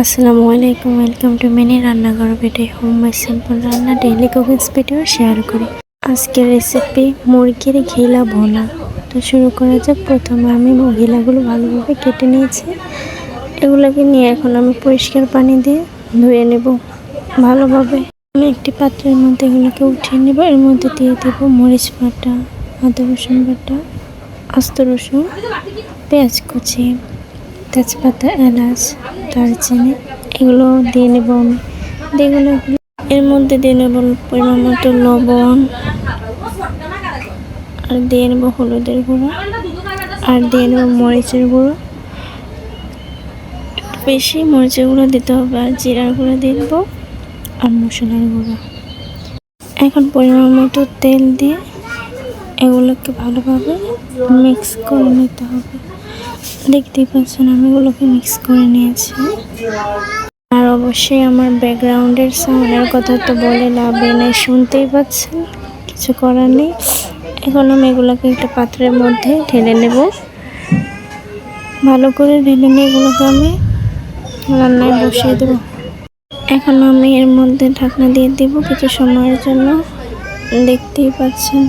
আসসালামু আলাইকুম, welcome to mini রান্নাঘর ভিডিও। হোম মেড সিম্পল রান্না ডেইলি কুকিংস ভিডিও শেয়ার করি। আজকের রেসিপি মুরগির ঘিলা ভোনা। তো শুরু করা যাক। প্রথমে আমি ঘিলাগুলো ভালোভাবে কেটে নিয়েছি। এগুলোকে নিয়ে এখন আমি পরিষ্কার পানি দিয়ে ধুয়ে নেব ভালোভাবে। আমি একটি পাত্রের মধ্যে এগুলোকে উঠিয়ে নেব। এর মধ্যে দিয়ে দেব মরিচ বাটা, আদা রসুন বাটা, আস্ত রসুন, পেঁয়াজ কুচি, তেজপাতা, এলাচ, দারচিনি এগুলো দিয়ে নেব আমি। এর মধ্যে দিয়ে নেব পরিমাণ মতো লবণ, আর দিয়ে নেব হলুদের গুঁড়ো, আর দিয়ে নেব মরিচের গুঁড়ো। বেশি মরিচের গুঁড়ো দিতে হবে, আর জিরার গুঁড়ো দিয়ে দেবো, আর মশলার গুঁড়ো। এখন পরিমাণ মতো তেল দিয়ে এগুলোকে ভালোভাবে মিক্স করে নিতে হবে। দেখতেই পাচ্ছেন আমি এগুলোকে মিক্স করে নিয়েছি। আর অবশ্যই আমার ব্যাকগ্রাউন্ডের সাউন্ডের কথা তো বলে লাভ নেই, শুনতেই পাচ্ছেন, কিছু করার নেই। এখন আমি এগুলোকে একটা পাত্রের মধ্যে ঢেলে নেব। ভালো করে ঢেলে নিয়ে এগুলোকে আমি রান্নায় বসিয়ে দেব। এখন আমি এর মধ্যে ঢাকনা দিয়ে দেব কিছু সময়ের জন্য। দেখতেই পাচ্ছেন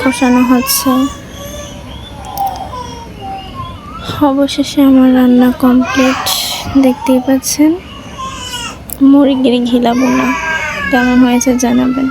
কষানো হচ্ছে। অবশেষে আমার রান্না কমপ্লিট। দেখতেই পাচ্ছেন মুরগির ঘিলা ভুনা। কেমন হয়েছে জানাবেন।